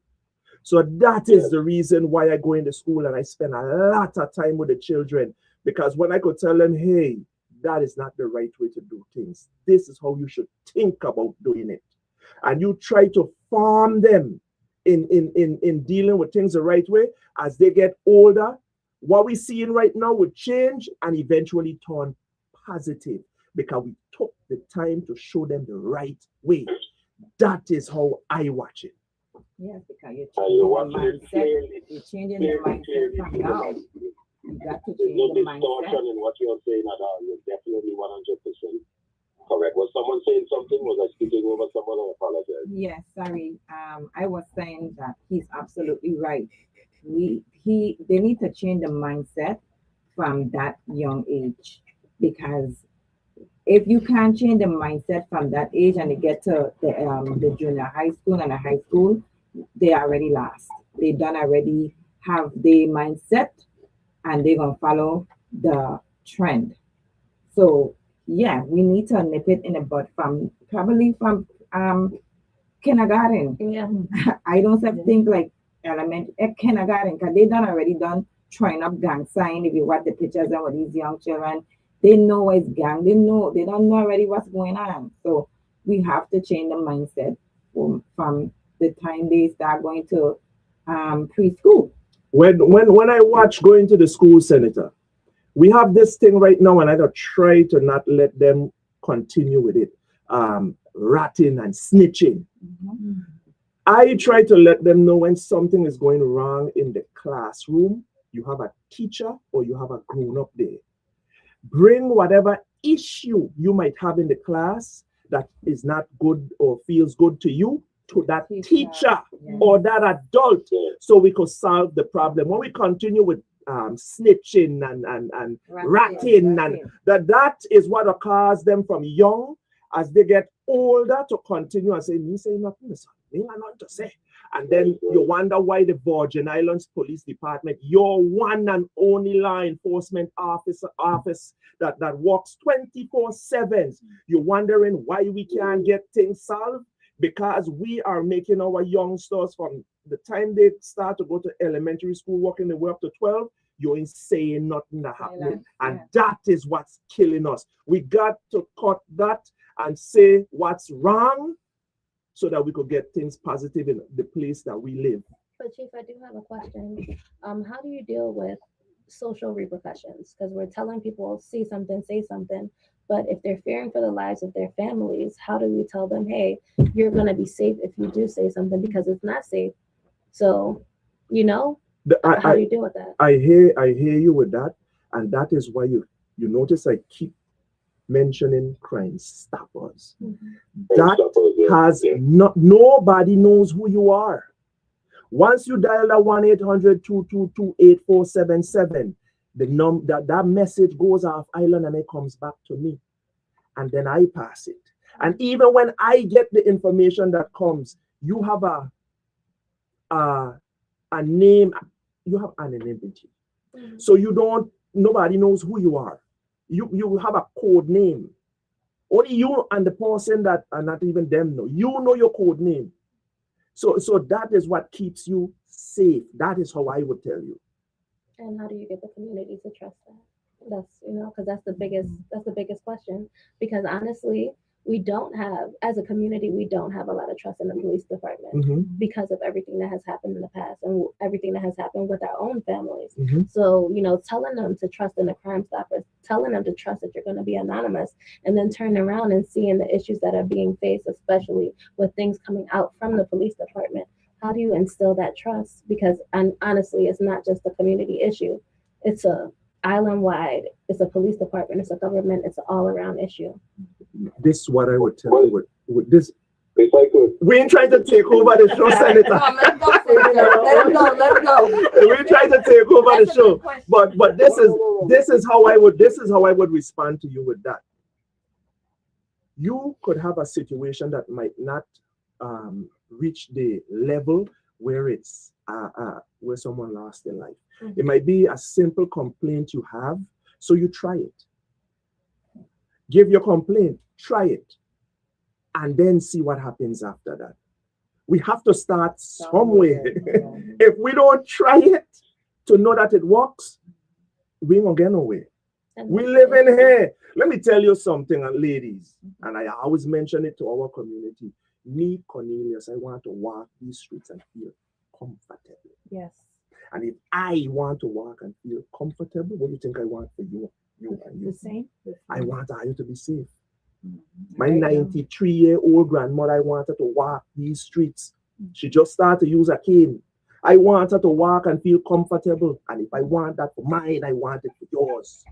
So that is the reason why I go into school and I spend a lot of time with the children, because when I could tell them, hey, that is not the right way to do things. This is how you should think about doing it. And you try to form them in dealing with things the right way. As they get older, what we're seeing right now will change and eventually turn positive because we took the time to show them the right way. That is how I watch it. Yes, because you're changing the mindset from now. You got to change no the distortion mindset. in what you're saying at all. You're definitely 100% correct. Was someone saying something? Was I speaking over someone? I apologize. Yes, sorry. I was saying that he's absolutely right. They need to change the mindset from that young age, because if you can't change the mindset from that age and they get to the junior high school and the high school, they already lost. They done already have the mindset and they're gonna follow the trend. So yeah, we need to nip it in the bud from kindergarten. Yeah. I don't think like kindergarten, because they done trying up gang sign. If you watch the pictures and with these young children, they know it's gang. They don't know already what's going on. So we have to change the mindset from the time they start going to preschool. When I watch going to the school, Senator, we have this thing right now, and I don't try to not let them continue with it. Ratting and snitching. Mm-hmm. I try to let them know when something is going wrong in the classroom, you have a teacher or you have a grown-up there. Bring whatever issue you might have in the class that is not good or feels good to you to that teacher or that adult, so we could solve the problem. When we continue with snitching and ratting, and that is what occurs them from young as they get older to continue and say, me say nothing, son. Me got nothing to say. And then you wonder why the Virgin Islands Police Department, your one and only law enforcement office that works 24/7. You're wondering why we can't get things solved? Because we are making our youngsters from the time they start to go to elementary school, working their way up to 12, you ain't saying nothing that happening. And that is what's killing us. We got to cut that and say what's wrong so that we could get things positive in the place that we live. But Chief, I do have a question. How do you deal with social repercussions? Because we're telling people, see something, say something. But if they're fearing for the lives of their families, how do we tell them, hey, you're going to be safe if you do say something, because it's not safe? So, how do you deal with that? I hear you with that. And that is why you notice I keep mentioning Crime Stoppers. That has nobody knows who you are. Once you dial that 1-800-222-8477, that message goes off island and it comes back to me, and then I pass it. And even when I get the information that comes, you have a name, you have anonymity. So nobody knows who you are. You have a code name. Only you and the person that are not even them know. You know your code name. So that is what keeps you safe. That is how I would tell you. And how do you get the community to trust that? That's, because that's the biggest question. Because honestly, we don't have, as a community, we don't have a lot of trust in the police department because of everything that has happened in the past and everything that has happened with our own families. So, telling them to trust in the Crime Stoppers, telling them to trust that you're going to be anonymous, and then turning around and seeing the issues that are being faced, especially with things coming out from the police department. How do you instill that trust? Because honestly, it's not just a community issue. It's a island-wide, it's a police department, it's a government, it's an all-around issue. This is what I would tell you with this. If I could, We ain't trying to take over the show, Senator. Let him go. We ain't trying to take over the show. But this is how I would respond to you with that. You could have a situation that might not reach the level where it's where someone lost their life. It might be a simple complaint you have, so you try it. Give your complaint, try it, and then see what happens after that. We have to start somewhere. If we don't try it to know that it works, we ain't gonna get nowhere. We live in here. Let me tell you something, ladies, and I always mention it to our community. Me, Cornelius, I want to walk these streets and feel comfortable. Yes. And if I want to walk and feel comfortable, what do you think I want for you? The same. I want you to be safe. My 93-year-old grandmother, I want her to walk these streets. She just started to use a cane. I want her to walk and feel comfortable. And if I want that for mine, I want it for yours.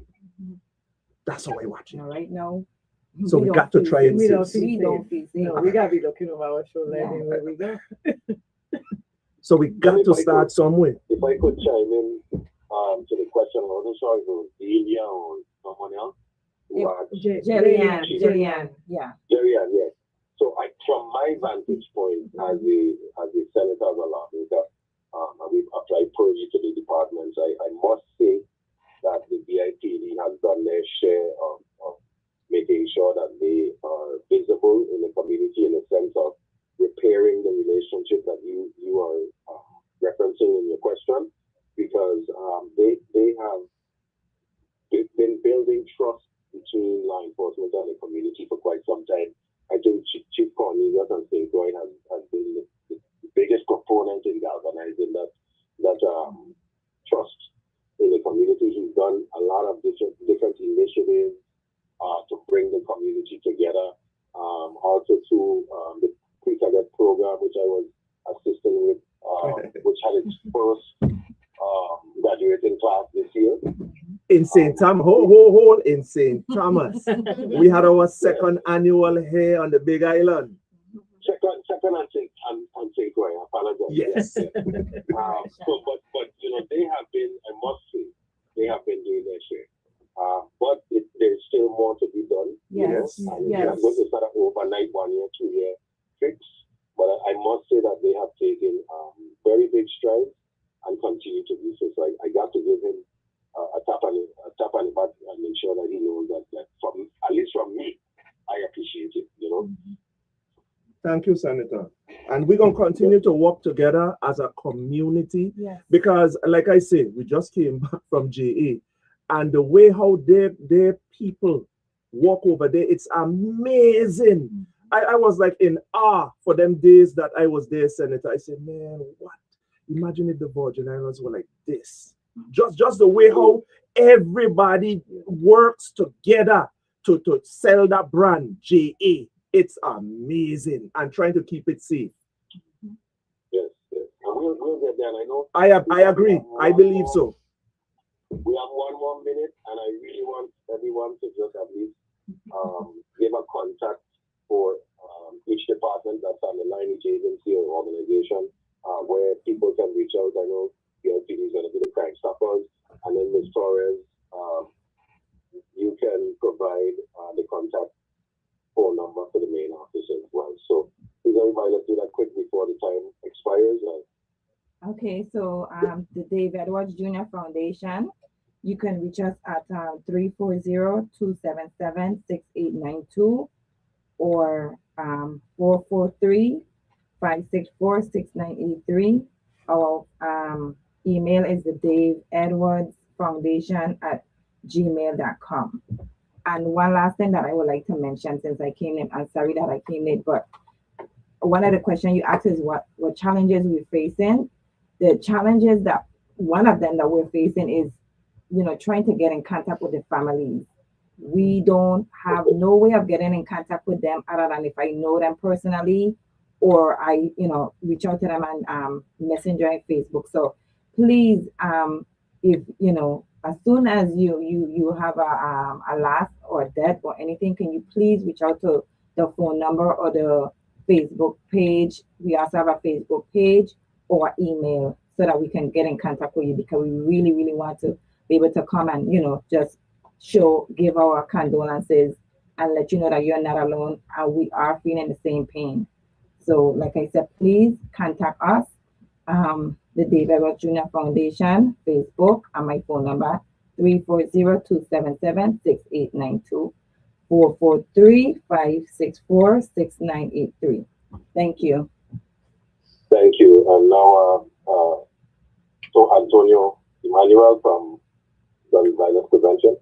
That's how I watch it. Right now. So we got to try and see. We gotta be looking over our shoulder where we go. So we got to start somewhere. If I could chime in to the question, I wasn't sure if it was Delia or someone else. Jillian, yeah. Jillian, yes. So from my vantage point as a senator of a lawmaker, and we've applied purview to the departments, I must say that the BIPD has done their share of making sure that they are visible in the community in the sense of repairing the relationship that you are referencing in your question, because they've been building trust between law enforcement and the community for quite some time. I think Chief Cornelius and St. Croix has been the biggest component in galvanizing that trust in the community. He's done a lot of different initiatives to bring the community together. Also through the pre-cadet program, which I was assisting with, which had its first graduating class this year. In St. Thomas, in St. Thomas. We had our second annual here on the Big Island. Second on St. Croix, I apologize. Yes. But they have been, I must say, Yes. I'm going to start an overnight 1 year, 2 year fix. But I must say that they have taken very big strides and continue to do so. So I got to give him a tap on the back and make sure that he knows that from, at least from me, I appreciate it, you know. Thank you, Senator. And we're going to continue to work together as a community. Yes. Because, like I say, we just came back from JA. And the way how their people walk over there, it's amazing. I was like in awe for them days that I was there, Senator. I said, man, what? Imagine if the Virgin Islands were like this. Just the way how everybody works together to sell that brand, JA. It's amazing. And trying to keep it safe. Yes, yes. And we'll get there. And I know. I agree. I believe so. We have 1 more minute, and I really want everyone to just at least give a contact for each department that's on the line, each agency or organization, where people can reach out. I know PLPD is going to be the Crime Stoppers, and then Ms. Torres, you can provide the contact phone number for the main office as well. So please, everybody, let's do that quick before the time expires. Okay, so the Dave Edwards Jr. Foundation, you can reach us at 340-277-6892 or 443-564-6983. Our email is the Dave Edwards Foundation at gmail.com. And one last thing that I would like to mention, since I came in, I'm sorry that I came late, but one of the questions you asked is what challenges we're facing. The challenges that one of them that we're facing is, trying to get in contact with the families. We don't have no way of getting in contact with them other than if I know them personally or I, reach out to them on Messenger and Facebook. So please, if, as soon as you have a loss or death or anything, can you please reach out to the phone number or the Facebook page? We also have a Facebook page or email so that we can get in contact with you, because we really, really want to be able to come and, just give our condolences and let you know that you're not alone and we are feeling the same pain. So like I said, please contact us, the Dave Edwards Jr. Foundation, Facebook, and my phone number, 340-277-6892, 443-564-6983. Thank you. Thank you. And now, so Antonio Emmanuel from Gun Violence Prevention.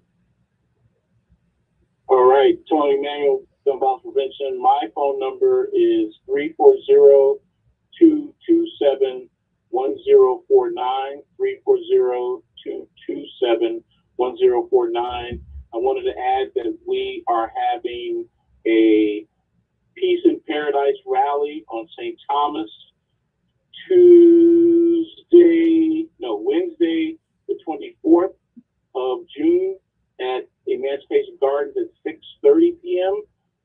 All right, Tony Manuel, Gun Violence Prevention. My phone number is 340-227-1049, 340-227-1049. I wanted to add that we are having a Peace in Paradise rally on St. Thomas Wednesday, the 24th of June at Emancipation Gardens at 6:30 p.m.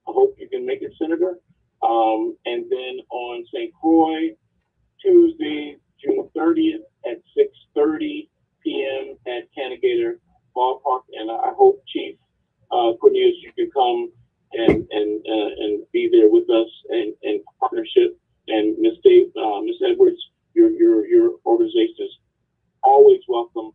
I hope you can make it, Senator. And then on St. Croix, Tuesday, June 30th at 6:30 p.m. at Cannegator Ballpark. And I hope, Chief Cornelius, you can come and be there with us in partnership. And Miss Edwards, your organization is always welcome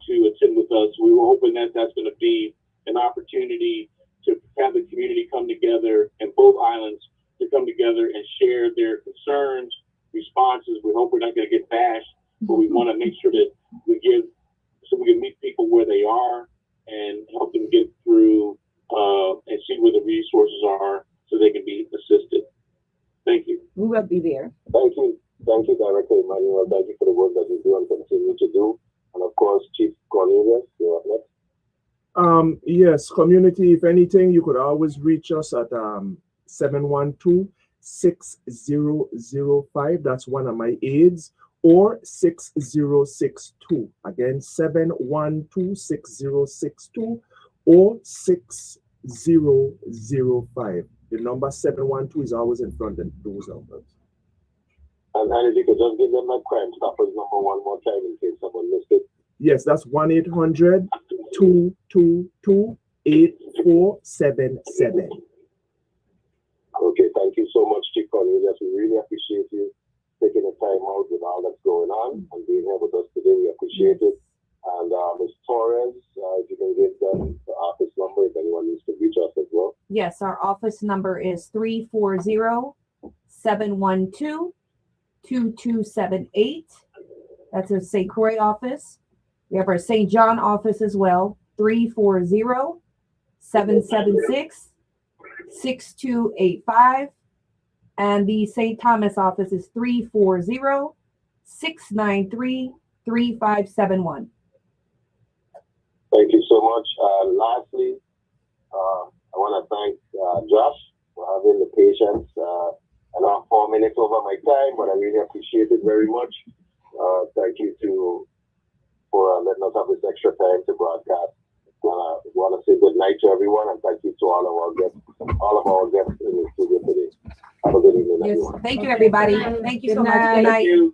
to attend with us. We were hoping that that's going to be an opportunity to have the community come together and both islands to come together and share their concerns, responses. We hope we're not going to get bashed, but we want to make sure that we can meet people where they are and help them get through and see where the resources are so they can be assisted. Thank you. We will be there. Thank you. Thank you, Director Emmanuel. Thank you for the work that you do and continue to do. And of course, Chief Cornelius, you're up next. Yes, community, if anything, you could always reach us at 712-6005. That's one of my aides. Or 6062. Again, 712-6062 or 6005. The number 712 is always in front of those numbers. And if you could just give them that Crime Stoppers number one more time in case someone missed it. Yes, that's 1-800-222-8477. thank you so much, Chief Cornelius. We really appreciate you taking the time out with all that's going on and being here with us today. We appreciate it. And Ms. Torres, if you can give them the office number if anyone needs to reach us as well. Yes, our office number is 340-712-2278. That's a St. Croix office. We have our St. John office as well, 340-776-6285. And the St. Thomas office is 340-693-3571. Thank you so much. Lastly, I want to thank Josh for having the patience. I know I'm 4 minutes over my time, but I really appreciate it very much. Thank you for letting us have this extra time to broadcast. I want to say good night to everyone, and thank you to all of our guests in the studio today. Have a good evening, Yes, everyone. thank you, everybody. Thank you so much. Good night. Thank you.